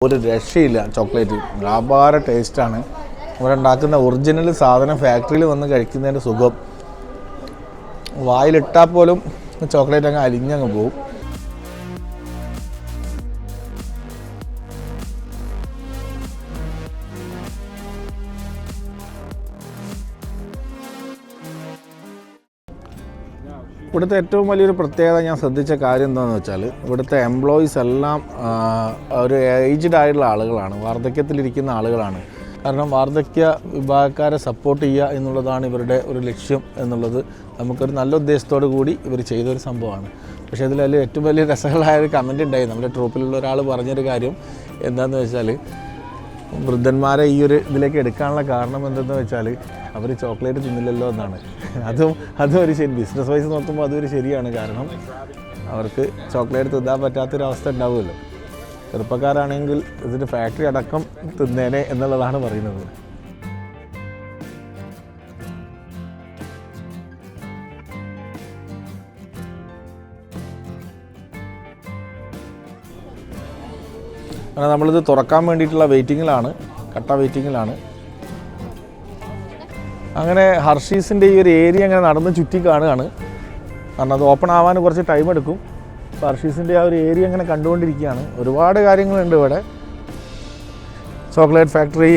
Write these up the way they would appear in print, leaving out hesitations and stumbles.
ഒരു രക്ഷയില്ല ചോക്ലേറ്റ്. അപാര ടേസ്റ്റാണ്. ഇവിടെ ഉണ്ടാക്കുന്ന ഒറിജിനൽ സാധനം ഫാക്ടറിയിൽ വന്ന് കഴിക്കുന്നതിൻ്റെ സുഖം. വായിലിട്ടാൽ പോലും ചോക്ലേറ്റ് അങ്ങ് അലിഞ്ഞങ്ങ് പോകും. ഇവിടുത്തെ ഏറ്റവും വലിയൊരു പ്രത്യേകത ഞാൻ ശ്രദ്ധിച്ച കാര്യം എന്താണെന്ന് വെച്ചാൽ ഇവിടുത്തെ എംപ്ലോയീസ് എല്ലാം ഒരു ഏജ്ഡ് ആയിട്ടുള്ള ആളുകളാണ്, വാർദ്ധക്യത്തിലിരിക്കുന്ന ആളുകളാണ്. കാരണം വാർദ്ധക്യ വിഭാഗക്കാരെ സപ്പോർട്ട് ചെയ്യുക എന്നുള്ളതാണ് ഇവരുടെ ഒരു ലക്ഷ്യം എന്നുള്ളത് നമുക്കൊരു നല്ല ഉദ്ദേശത്തോടു കൂടി ഇവർ ചെയ്തൊരു സംഭവമാണ്. പക്ഷേ ഇതിൽ ഏറ്റവും വലിയ രസകരമായൊരു കമൻറ്റ് ഉണ്ടായി. നമ്മുടെ ട്രൂപ്പിലുള്ള ഒരാൾ പറഞ്ഞൊരു കാര്യം എന്താണെന്ന് വെച്ചാൽ വൃദ്ധന്മാരെ ഈ ഒരു ഇതിലേക്ക് എടുക്കാനുള്ള കാരണം എന്തെന്ന് വെച്ചാൽ അവർ ചോക്ലേറ്റ് തിന്നില്ലല്ലോ എന്നാണ്. അതും ഒരു ശരി, ബിസിനസ് വൈസ് നോക്കുമ്പോൾ അതൊരു ശരിയാണ്. കാരണം അവർക്ക് ചോക്ലേറ്റ് തിന്നാൻ പറ്റാത്തൊരവസ്ഥ ഉണ്ടാവുമല്ലോ. ചെറുപ്പക്കാരാണെങ്കിൽ ഇതിൻ്റെ ഫാക്ടറി അടക്കം തിന്നേനെ എന്നുള്ളതാണ് പറയുന്നത്. കാരണം നമ്മളിത് തുറക്കാൻ വേണ്ടിയിട്ടുള്ള വെയിറ്റിങ്ങിലാണ്, കട്ട വെയിറ്റിങ്ങിലാണ്. അങ്ങനെ ഹർഷീസിൻ്റെ ഈ ഒരു ഏരിയ അങ്ങനെ നടന്ന് ചുറ്റി കാണുകയാണ്. കാരണം അത് ഓപ്പൺ ആവാൻ കുറച്ച് ടൈം എടുക്കും. ഹർഷീസിൻ്റെ ആ ഒരു ഏരിയ അങ്ങനെ കണ്ടുകൊണ്ടിരിക്കുകയാണ്. ഒരുപാട് കാര്യങ്ങളുണ്ട് ഇവിടെ. ചോക്ലേറ്റ് ഫാക്ടറി,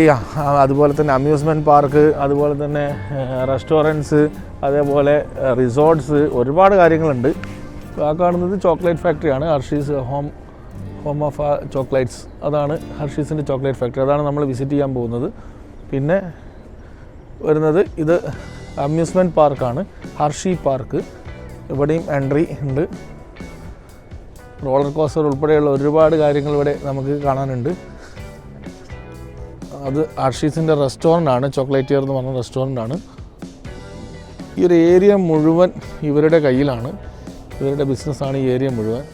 അതുപോലെ തന്നെ അമ്യൂസ്മെൻറ്റ് പാർക്ക്, അതുപോലെ തന്നെ റെസ്റ്റോറൻറ്റ്സ്, അതേപോലെ റിസോർട്ട്സ്, ഒരുപാട് കാര്യങ്ങളുണ്ട്. ആ കാണുന്നത് ചോക്ലേറ്റ് ഫാക്ടറിയാണ്. ഹർഷീസ് ഹോം ഓഫ് ചോക്ലേറ്റ്സ്, അതാണ് ഹർഷീസിൻ്റെ ചോക്ലേറ്റ് ഫാക്ടറി. അതാണ് നമ്മൾ വിസിറ്റ് ചെയ്യാൻ പോകുന്നത്. പിന്നെ വരുന്നത് ഇത് അമ്യൂസ്മെൻറ്റ് പാർക്കാണ്, ഹർഷി പാർക്ക്. ഇവിടെയും എൻട്രി ഉണ്ട്. റോളർ കോസ്റ്റർ ഉൾപ്പെടെയുള്ള ഒരുപാട് കാര്യങ്ങൾ ഇവിടെ നമുക്ക് കാണാനുണ്ട്. അത് ഹർഷീസിൻ്റെ റെസ്റ്റോറൻ്റാണ്, ചോക്ലേറ്റിയർ എന്ന് പറഞ്ഞ റെസ്റ്റോറൻ്റാണ്. ഈ ഒരു ഏരിയ മുഴുവൻ ഇവരുടെ കയ്യിലാണ്, ഇവരുടെ ബിസിനസ്സാണ് ഈ ഏരിയ മുഴുവൻ.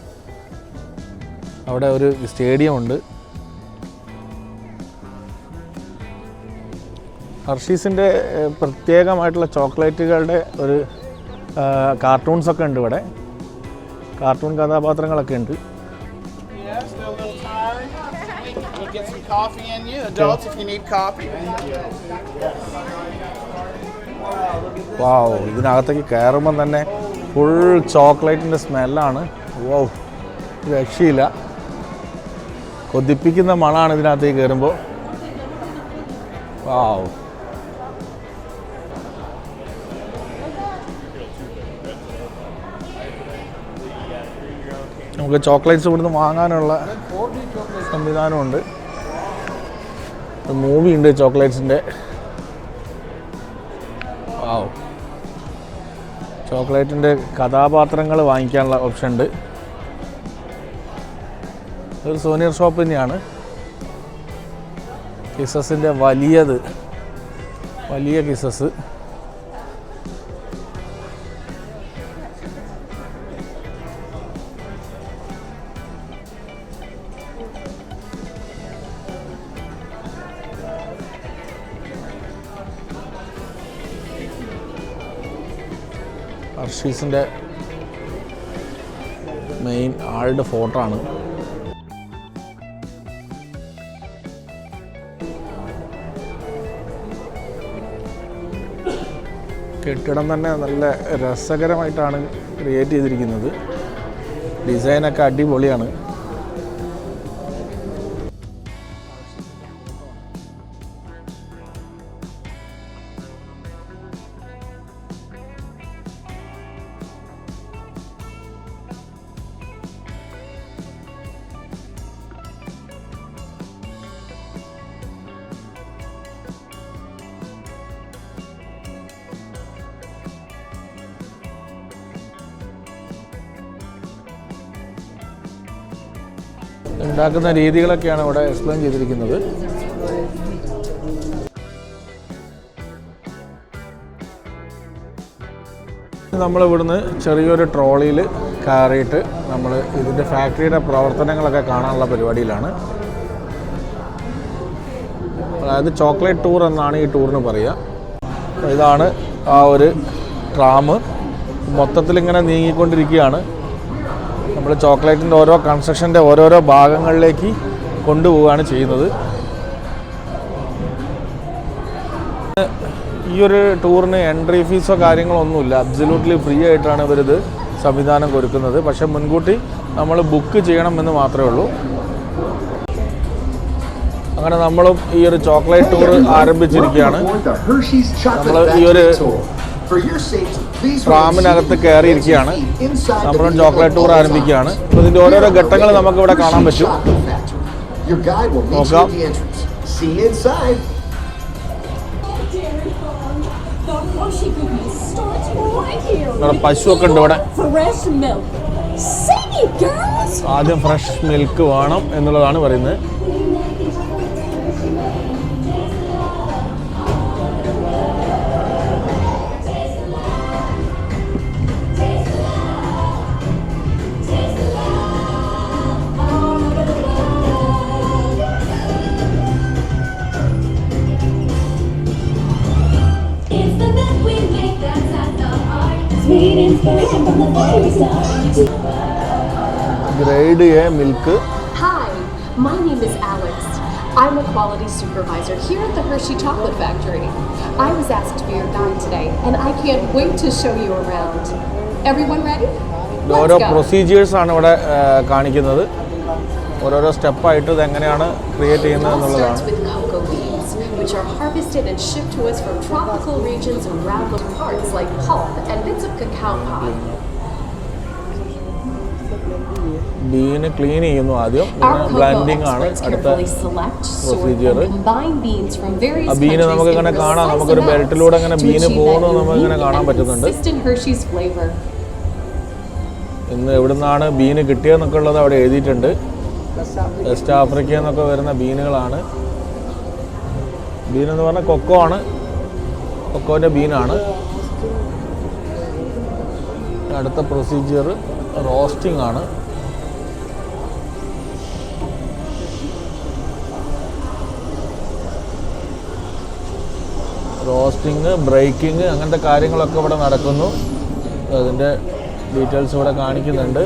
അവിടെ ഒരു സ്റ്റേഡിയം ഉണ്ട്. ഹർഷീസിൻ്റെ പ്രത്യേകമായിട്ടുള്ള ചോക്ലേറ്റുകളുടെ ഒരു കാർട്ടൂൺസൊക്കെ ഉണ്ട് ഇവിടെ. കാർട്ടൂൺ കഥാപാത്രങ്ങളൊക്കെ ഉണ്ട്. വാവ്, ഇതിനകത്തേക്ക് കയറുമ്പം തന്നെ ഫുൾ ചോക്ലേറ്റിൻ്റെ സ്മെല്ലാണ്. വാവ്, രക്ഷയില്ല. കൊതിപ്പിക്കുന്ന മണമാണ് ഇതിനകത്തേക്ക് കയറുമ്പോൾ. വാവ്, നമുക്ക് ചോക്ലേറ്റ്സ് ഇവിടുന്ന് വാങ്ങാനുള്ള സംവിധാനമുണ്ട്. മൂവി ഉണ്ട് ചോക്ലേറ്റ്സിൻ്റെ. വാവ്, ചോക്ലേറ്റിൻ്റെ കഥാപാത്രങ്ങൾ വാങ്ങിക്കാനുള്ള ഓപ്ഷൻ ഉണ്ട്. ഒരു സോനിയർ ഷോപ്പ് തന്നെയാണ്. കിസസിൻ്റെ വലിയ കിസസ്. ഹർഷീസിൻ്റെ മെയിൻ ആളുടെ ഫോട്ടോ ആണ്. കെട്ടിടം തന്നെ നല്ല രസകരമായിട്ടാണ് ക്രിയേറ്റ് ചെയ്തിരിക്കുന്നത്. ഡിസൈനൊക്കെ അടിപൊളിയാണ്. ഉണ്ടാക്കുന്ന രീതികളൊക്കെയാണ് ഇവിടെ എക്സ്പ്ലെയിൻ ചെയ്തിരിക്കുന്നത്. നമ്മളിവിടുന്ന് ചെറിയൊരു ട്രോളിയിൽ കയറിയിട്ട് നമ്മൾ ഇതിൻ്റെ ഫാക്ടറിയുടെ പ്രവർത്തനങ്ങളൊക്കെ കാണാനുള്ള പരിപാടിയിലാണ്. അതായത് ചോക്ലേറ്റ് ടൂർ എന്നാണ് ഈ ടൂറിന് പറയുക. ഇതാണ് ആ ഒരു ട്രാം. മൊത്തത്തിലിങ്ങനെ നീങ്ങിക്കൊണ്ടിരിക്കുകയാണ്. നമ്മൾ ചോക്ലേറ്റിൻ്റെ ഓരോ കൺസ്ട്രക്ഷൻ്റെ ഓരോരോ ഭാഗങ്ങളിലേക്ക് കൊണ്ടുപോവുകയാണ് ചെയ്യുന്നത്. ഈ ഒരു ടൂറിന് എൻട്രി ഫീസോ കാര്യങ്ങളോ ഒന്നുമില്ല. അബ്സല്യൂട്ട്ലി ഫ്രീ ആയിട്ടാണ് ഇവരിത് സംവിധാനം ഒരുക്കുന്നത്. പക്ഷേ മുൻകൂട്ടി നമ്മൾ ബുക്ക് ചെയ്യണമെന്ന് മാത്രമേ ഉള്ളൂ. അങ്ങനെ നമ്മളും ഈ ഒരു ചോക്ലേറ്റ് ടൂർ ആരംഭിച്ചിരിക്കുകയാണ്. നമ്മൾ ഈ ഒരു ട്രാമിനകത്ത് കയറിയിരിക്കുകയാണ്. നമ്മളും ചോക്ലേറ്റ് ടൂർ ആരംഭിക്കുകയാണ്. അപ്പോൾ ഇതിൻ്റെ ഓരോരോ ഘട്ടങ്ങൾ നമുക്കിവിടെ കാണാൻ പറ്റും. നോക്കാം. പശുവൊക്കെ ഉണ്ട് ഇവിടെ. ആദ്യം ഫ്രഷ് മിൽക്ക് വേണം എന്നുള്ളതാണ് പറയുന്നത്. Grade A milk. Hi, my name is Alex. I'm a quality supervisor here at the Hersheys Chocolate Factory. I was asked to be your guide today, and I can't wait to show you around. Everyone ready? ഓരോ procedures ആണ് ഇവിടെ കാണിക്കുന്നത്. ഓരോരോ സ്റ്റെപ്പായിട്ട് ഇത് എങ്ങനെയാണ് create ചെയ്യുന്നത് എന്നുള്ളതാണ്. Which are harvested and shipped to us from tropical regions around the parts like pulp and bits of cacao pod. Bean clean ചെയ്യുന്നു ആദ്യം, ബ്ലെൻഡിങ് ആണ് അടുത്ത പ്രൊസീജിയർ. ബീന് നമുക്ക് ഇങ്ങനെ കാണാം, നമുക്കൊരു ബെൽറ്റിലൂടെ ഇങ്ങനെ ബീന് പോകുന്നത് നമുക്കിങ്ങനെ കാണാൻ പറ്റുന്നുണ്ട്. ഇന്ന് എവിടുന്നാണ് ബീന് കിട്ടിയതെന്നൊക്കെ ഉള്ളത് അവിടെ എഴുതിയിട്ടുണ്ട്. വെസ്റ്റ് ആഫ്രിക്കയിൽ നിന്നൊക്കെ വരുന്ന ബീനുകളാണ്. ബീൻ എന്ന് പറഞ്ഞാൽ കൊക്കോ ആണ്, കൊക്കോൻ്റെ ബീനാണ്. അടുത്ത പ്രൊസീജിയർ റോസ്റ്റിംഗ് ആണ്. റോസ്റ്റിംഗ്, ബ്രേക്കിംഗ് അങ്ങനത്തെ കാര്യങ്ങളൊക്കെ ഇവിടെ നടക്കുന്നു. അതിൻ്റെ ഡീറ്റെയിൽസ് ഇവിടെ കാണിക്കുന്നുണ്ട്.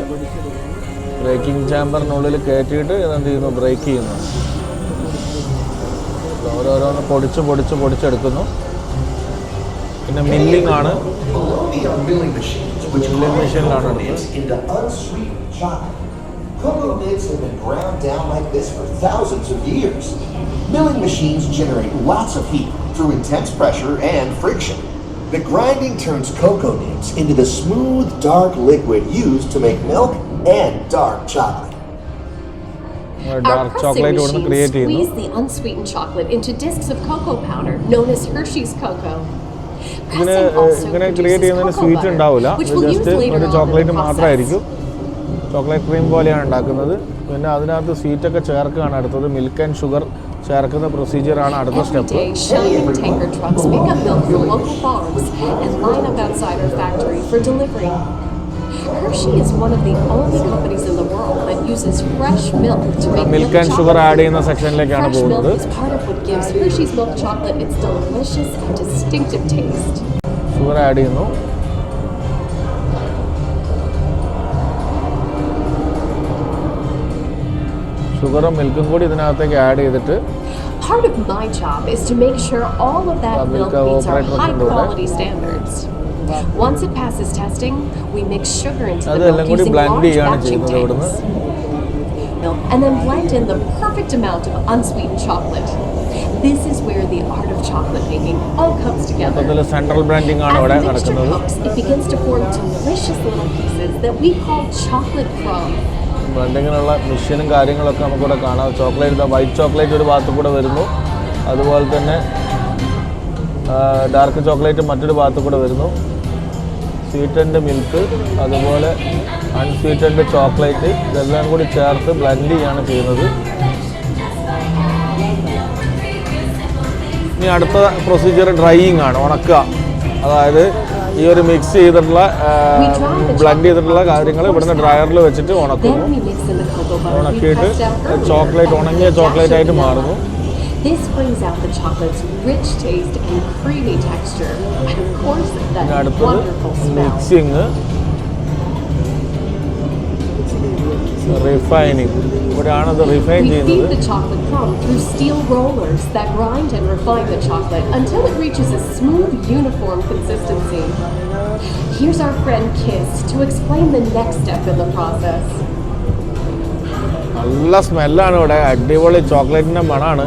ബ്രേക്കിംഗ് ചാമ്പറിനുള്ളിൽ കയറ്റിയിട്ട് ഇതെന്ത് ചെയ്യുന്നു, ബ്രേക്ക് ചെയ്യുന്നു. ഓരോരോന്ന് പൊടിച്ചെടുക്കുന്നു. പിന്നെ മില്ലിംഗ് ആണ്. മില്ലിംഗ് മെഷീനിലാണ് എടുക്കുന്നത്. Cocoa nibs have been ground down like this for thousands of years. Milling machines generate lots of heat through intense pressure and friction. The grinding turns cocoa nibs into the smooth, dark liquid used to make milk and dark chocolate. Our pressing machines squeeze the unsweetened chocolate into discs of cocoa powder known as Hersheys cocoa. Pressing also produces cocoa butter, which we'll use later on in the process. Chocolate cream പോലെയാണ് ഉണ്ടാക്കുന്നത്. പിന്നെ അതിനകത്ത് സ്വീറ്റൊക്കെ ചേർക്കുകയാണ് അടുത്തത്. Milk and sugar ചേർക്കുന്ന പ്രൊസീജിയറാണ് അടുത്ത step. Milk and sugar add ചെയ്യുന്ന സെക്ഷനിലേക്കാണ് പോകുന്നത്. ഷുഗർ ആഡ് ചെയ്യുന്നു. ഷുഗറും മിൽക്കും കൂടി ഇതിനകത്തേക്ക് ആഡ് ചെയ്തിട്ട് part of my job is to make sure all of that milk meets our high quality standards. Once it passes testing, we mix sugar into the milk using large batching tanks. And then blend in the perfect amount of unsweetened chocolate. This is where the art of chocolate making all comes together. Central blending ആണ് ഇവിടെ നടക്കുന്നത്. It begins to form delicious little pieces that we call chocolate crumbs. ബ്ലെൻഡിങ്ങിനുള്ള മെഷീനും കാര്യങ്ങളൊക്കെ നമുക്കിവിടെ കാണാം. Chocolate, white chocolate ഒരു ഭാഗത്ത് കൂടെ വരുന്നു. അതുപോലെ തന്നെ ഡാർക്ക് ചോക്ലേറ്റ് മറ്റൊരു ഭാഗത്ത് കൂടെ വരുന്നു. സ്വീറ്റൻഡ് മിൽക്ക്, അതുപോലെ അൺസ്വീറ്റൻഡ് ചോക്ലേറ്റ്, ഇതെല്ലാം കൂടി ചേർത്ത് ബ്ലെൻഡ് ചെയ്യാണ് ചെയ്യുന്നത്. ഇനി അടുത്ത പ്രൊസീജിയർ ഡ്രൈയിങ് ആണ്, ഉണക്കുക. അതായത് ഈ ഒരു മിക്സ് ചെയ്തിട്ടുള്ള ബ്ലെൻഡ് ചെയ്തിട്ടുള്ള കാര്യങ്ങൾ ഇവിടുന്ന് ഡ്രയറിൽ വെച്ചിട്ട് ഉണക്കുന്നു. ഉണക്കിയിട്ട് ചോക്ലേറ്റ്, ഉണങ്ങിയ ചോക്ലേറ്റ് ആയിട്ട് മാറുന്നു. അടുത്തത് മിക്സിങ്. റിഫൈനിങ്. ഇവിടെയാണ് ഇത് റിഫൈൻ We feed ചെയ്യുന്നത്. the chocolate crumb through steel rollers that grind and refine the chocolate until it reaches a smooth, uniform consistency. Here's our friend Kiss to explain the next step in the process. നല്ല സ്മെല്ലാണ് ഇവിടെ. അടിപൊളി ചോക്ലേറ്റിൻ്റെ മണമാണ്.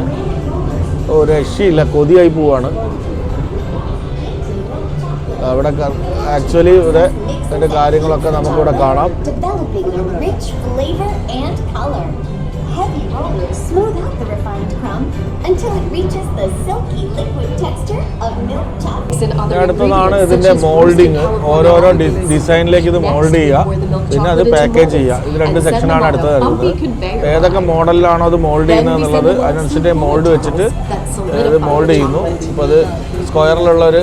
ഒരു രക്ഷയില്ല, കൊതിയായി പോവാണ്. അവിടെ ആക്ച്വലി ഇവിടെ ഇതിൻ്റെ കാര്യങ്ങളൊക്കെ നമുക്കിവിടെ കാണാം. Developing a rich flavor and color. Heavy rollers smooth out the refined crumb until it reaches the silky liquid texture of milk chocolate. അടുത്തതാണ് ഇതിൻ്റെ മോൾഡിങ്. ഓരോരോ ഡിസൈനിലേക്ക് ഇത് മോൾഡ് ചെയ്യുക, പിന്നെ അത് പാക്കേജ് ചെയ്യുക. ഇത് 2 സെക്ഷനാണ് അടുത്തത് വരുന്നത്. ഏതൊക്കെ മോഡലിലാണോ അത് മോൾഡ് ചെയ്യുന്നത് എന്നുള്ളത് അതിനനുസരിച്ച് മോൾഡ് വെച്ചിട്ട് ഇത് മോൾഡ് ചെയ്യുന്നു. അപ്പോൾ അത് സ്ക്വയറിലുള്ളൊരു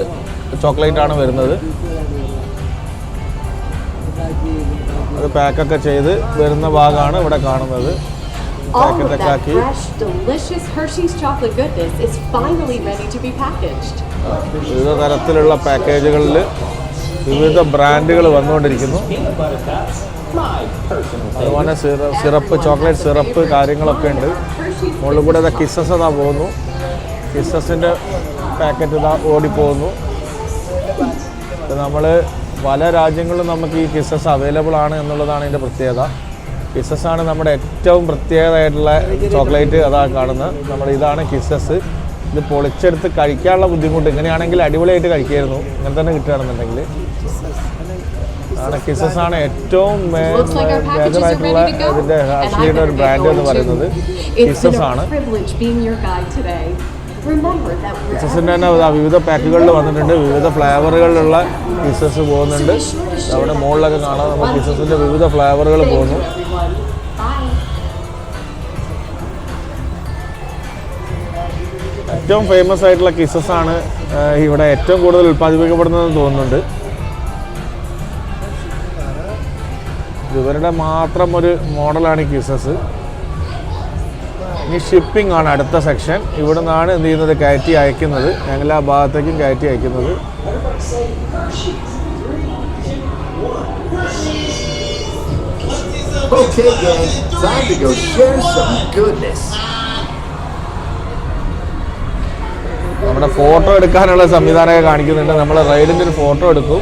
ചോക്ലേറ്റാണ് വരുന്നത്. അത് പാക്കൊക്കെ ചെയ്ത് വരുന്ന ഭാഗമാണ് ഇവിടെ കാണുന്നത്. All of that fresh, delicious Hersheys chocolate goodness is finally ready to be packaged. വിവിധ തരത്തിലുള്ള പാക്കേജുകളിൽ വിവിധ ബ്രാൻഡുകൾ വന്നുകൊണ്ടിരിക്കുന്നു. അതുപോലെ സിറപ്പ്, ചോക്ലേറ്റ് സിറപ്പ് കാര്യങ്ങളൊക്കെ ഉണ്ട്. മുകളിൽ കൂടെ ഇതാ കിസ്സസ് അതാ പോകുന്നു. കിസ്സസിൻ്റെ പാക്കറ്റ് ഇതാ ഓടിപ്പോകുന്നു. നമ്മൾ പല രാജ്യങ്ങളിലും നമുക്ക് ഈ കിസ്സസ് അവൈലബിൾ ആണ് എന്നുള്ളതാണ് ഇതിൻ്റെ പ്രത്യേകത. കിസ്സസ് ആണ് നമ്മുടെ ഏറ്റവും പ്രത്യേകതയായിട്ടുള്ള ചോക്ലേറ്റ്. അതാ കാണുന്നത് നമ്മൾ ഇതാണ് കിസ്സസ്. ഇത് പൊളിച്ചെടുത്ത് കഴിക്കാനുള്ള ബുദ്ധിമുട്ട്. ഇങ്ങനെയാണെങ്കിൽ അടിപൊളിയായിട്ട് കഴിക്കായിരുന്നു. ഇങ്ങനെ തന്നെ കിട്ടുകയാണെന്നുണ്ടെങ്കിൽ. ആണ് കിസ്സസ് ആണ് ഏറ്റവും മേജറായിട്ടുള്ള ഇതിൻ്റെ ഹാർഷിയുടെ ഒരു ബ്രാൻഡ് എന്ന് പറയുന്നത് കിസ്സസ് ആണ്. കിസ്സസിൻ്റെ തന്നെ വിവിധ പാക്കുകളിൽ വന്നിട്ടുണ്ട്. വിവിധ ഫ്ലേവറുകളിലുള്ള കിസ്സസ് പോകുന്നുണ്ട്. അവിടെ മുകളിലൊക്കെ കാണാം നമുക്ക് കിസ്സസിൻ്റെ വിവിധ ഫ്ലേവറുകൾ പോകുന്നു. ഏറ്റവും ഫേമസ് ആയിട്ടുള്ള കിസ്സസ് ആണ് ഇവിടെ ഏറ്റവും കൂടുതൽ ഉൽപ്പാദിപ്പിക്കപ്പെടുന്നതെന്ന് തോന്നുന്നുണ്ട്. ഇവരുടെ മാത്രം ഒരു മോഡലാണ് ഈ കിസ്സസ്. ഇനി ഷിപ്പിംഗ് ആണ് അടുത്ത സെക്ഷൻ. ഇവിടെ നിന്നാണ് എന്ത് ചെയ്യുന്നത്, കയറ്റി അയക്കുന്നത്. എല്ലാ ഭാഗത്തേക്കും കയറ്റി അയക്കുന്നത്. Okay, gang, time to go share some goodness. നമ്മുടെ ഫോട്ടോ എടുക്കാനുള്ള സംവിധാനമൊക്കെ കാണിക്കുന്നുണ്ട്. നമ്മൾ റൈഡിൻ്റെ ഒരു ഫോട്ടോ എടുക്കും.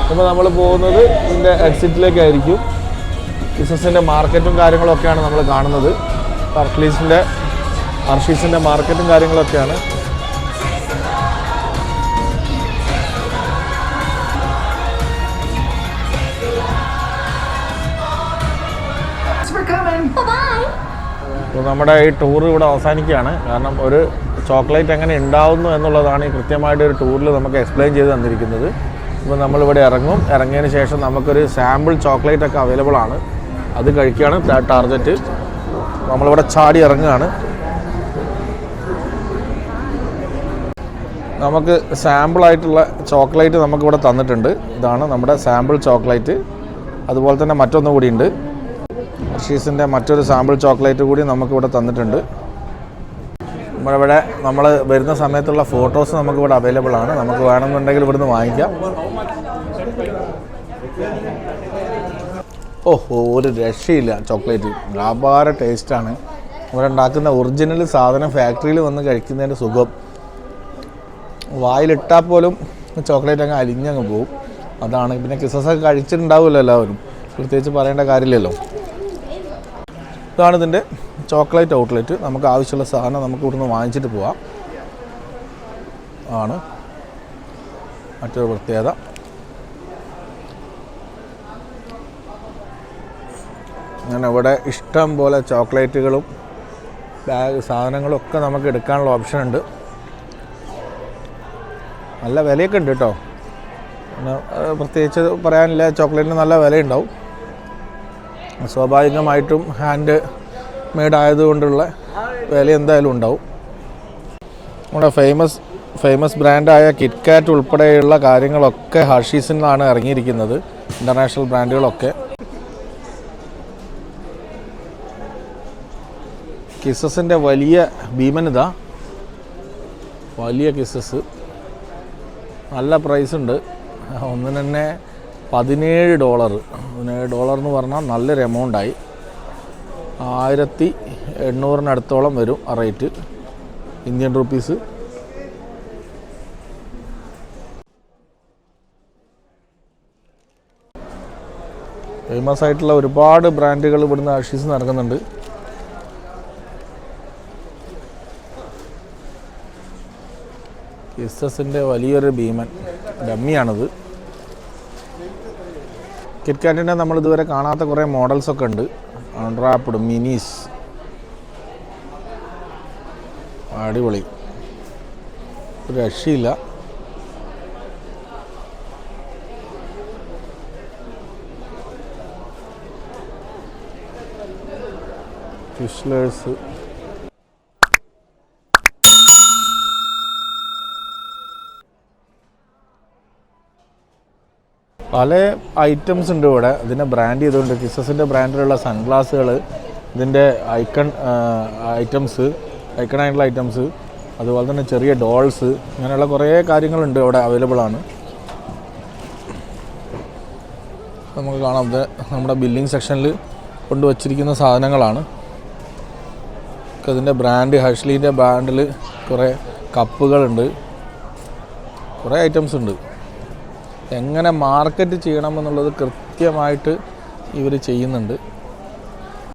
അപ്പോൾ നമ്മൾ പോകുന്നത് ഇതിൻ്റെ എക്സിറ്റിലേക്കായിരിക്കും. കിസ്സസിൻ്റെ മാർക്കറ്റും കാര്യങ്ങളൊക്കെയാണ് നമ്മൾ കാണുന്നത്. ഹർഷീസിൻ്റെ മാർക്കറ്റും കാര്യങ്ങളൊക്കെയാണ്. അപ്പോൾ നമ്മുടെ ഈ ടൂർ ഇവിടെ അവസാനിക്കുകയാണ്. കാരണം ഒരു ചോക്ലേറ്റ് എങ്ങനെ ഉണ്ടാവുന്നു എന്നുള്ളതാണ് ഈ കൃത്യമായിട്ട് ഒരു ടൂറിൽ നമുക്ക് എക്സ്പ്ലെയിൻ ചെയ്ത് തന്നിരിക്കുന്നത്. അപ്പോൾ നമ്മളിവിടെ ഇറങ്ങും. ഇറങ്ങിയതിന് ശേഷം നമുക്കൊരു സാമ്പിൾ ചോക്ലേറ്റ് ഒക്കെ അവൈലബിൾ ആണ്. അത് കഴിക്കുകയാണ് ടാർഗറ്റ്. നമ്മളിവിടെ ചാടി ഇറങ്ങുകയാണ്. നമുക്ക് സാമ്പിളായിട്ടുള്ള ചോക്ലേറ്റ് നമുക്കിവിടെ തന്നിട്ടുണ്ട്. ഇതാണ് നമ്മുടെ സാമ്പിൾ ചോക്ലേറ്റ്. അതുപോലെ തന്നെ മറ്റൊന്നും കൂടിയുണ്ട്. ഹർഷീസിൻ്റെ മറ്റൊരു സാമ്പിൾ ചോക്ലേറ്റ് കൂടി നമുക്കിവിടെ തന്നിട്ടുണ്ട്. നമ്മളിവിടെ നമ്മൾ വരുന്ന സമയത്തുള്ള ഫോട്ടോസ് നമുക്കിവിടെ അവൈലബിൾ ആണ്. നമുക്ക് വേണമെന്നുണ്ടെങ്കിൽ ഇവിടുന്ന് വാങ്ങിക്കാം. ഒരു രക്ഷയില്ല ചോക്ലേറ്റ്. അപാര ടേസ്റ്റാണ്. ഇവിടെ ഉണ്ടാക്കുന്ന ഒറിജിനൽ സാധനം ഫാക്ടറിയിൽ വന്ന് കഴിക്കുന്നതിൻ്റെ സുഖം. വായിലിട്ടാൽ പോലും ചോക്ലേറ്റ് അങ്ങ് അലിഞ്ഞങ്ങ് പോകും. അതാണ്. പിന്നെ കിസ്സസൊക്കെ കഴിച്ചിട്ടുണ്ടാവുമല്ലോ എല്ലാവരും, പ്രത്യേകിച്ച് പറയേണ്ട കാര്യമില്ലല്ലോ. ഇതാണ് ഇതിൻ്റെ ചോക്ലേറ്റ് ഔട്ട്ലെറ്റ്. നമുക്ക് ആവശ്യമുള്ള സാധനം നമുക്ക് ഇവിടുന്ന് വാങ്ങിച്ചിട്ട് പോവാം. ആണ് മറ്റൊരു പ്രത്യേകത. അങ്ങനെ ഇവിടെ ഇഷ്ടം പോലെ ചോക്ലേറ്റുകളും സാധനങ്ങളും ഒക്കെ നമുക്ക് എടുക്കാനുള്ള ഓപ്ഷൻ ഉണ്ട്. നല്ല വിലയൊക്കെ ഉണ്ട് കേട്ടോ. പിന്നെ പ്രത്യേകിച്ച് പറയാനില്ല, ചോക്ലേറ്റിന് നല്ല വിലയുണ്ടാവും. സ്വാഭാവികമായിട്ടും ഹാൻഡ് മെയ്ഡ് ആയതുകൊണ്ടുള്ള വില എന്തായാലും ഉണ്ടാവും. നമ്മുടെ ഫേമസ് ബ്രാൻഡായ കിറ്റ്കാറ്റ് ഉൾപ്പെടെയുള്ള കാര്യങ്ങളൊക്കെ ഹർഷീസിൽ നിന്നാണ് ഇറങ്ങിയിരിക്കുന്നത്. ഇൻ്റർനാഷണൽ ബ്രാൻഡുകളൊക്കെ. കിസ്സസിൻ്റെ വലിയ ഭീമനിത, വലിയ കിസ്സസ്. നല്ല പ്രൈസ് ഉണ്ട്. ഒന്നിന് തന്നെ $17. $17 എന്ന് പറഞ്ഞാൽ നല്ലൊരു എമൗണ്ടായി. 1800 വരും ആ റേറ്റ് ഇന്ത്യൻ റുപ്പീസ്. ഫേമസ് ആയിട്ടുള്ള ഒരുപാട് ബ്രാൻഡുകൾ ഇവിടുന്ന് ഹെർഷീസ് നടക്കുന്നുണ്ട്. കിസ്സസിൻ്റെ വലിയൊരു ഭീമൻ ഡമ്മിയാണിത്. കിറ്റ്കാറ്റിൻ്റെ നമ്മളിതുവരെ കാണാത്ത കുറേ മോഡൽസൊക്കെ ഉണ്ട്. അൺറാപ്ഡ് മിനീസ് അടിപൊളി, ഒരു രക്ഷയില്ല. ഫിഷ്ലേഴ്സ് പല ഐറ്റംസ് ഉണ്ട് ഇവിടെ. ഇതിനെ ബ്രാൻഡ് ചെയ്തുകൊണ്ട് കിസ്സസിൻ്റെ ബ്രാൻഡിലുള്ള സൺഗ്ലാസുകൾ, ഇതിൻ്റെ ഐക്കണായിട്ടുള്ള ഐറ്റംസ്, അതുപോലെ തന്നെ ചെറിയ ഡോൾസ്, ഇങ്ങനെയുള്ള കുറേ കാര്യങ്ങളുണ്ട് ഇവിടെ അവൈലബിൾ ആണ്. നമുക്ക് കാണാം, ഇത് നമ്മുടെ ബില്ലിംഗ് സെക്ഷനിൽ കൊണ്ടുവച്ചിരിക്കുന്ന സാധനങ്ങളാണ്. ഇതിൻ്റെ ബ്രാൻഡ് ഹെർഷ്ലീൻ്റെ ബ്രാൻഡിൽ കുറേ കപ്പുകളുണ്ട്, കുറേ ഐറ്റംസ് ഉണ്ട്. എങ്ങനെ മാർക്കറ്റ് ചെയ്യണമെന്നുള്ളത് കൃത്യമായിട്ട് ഇവർ ചെയ്യുന്നുണ്ട്.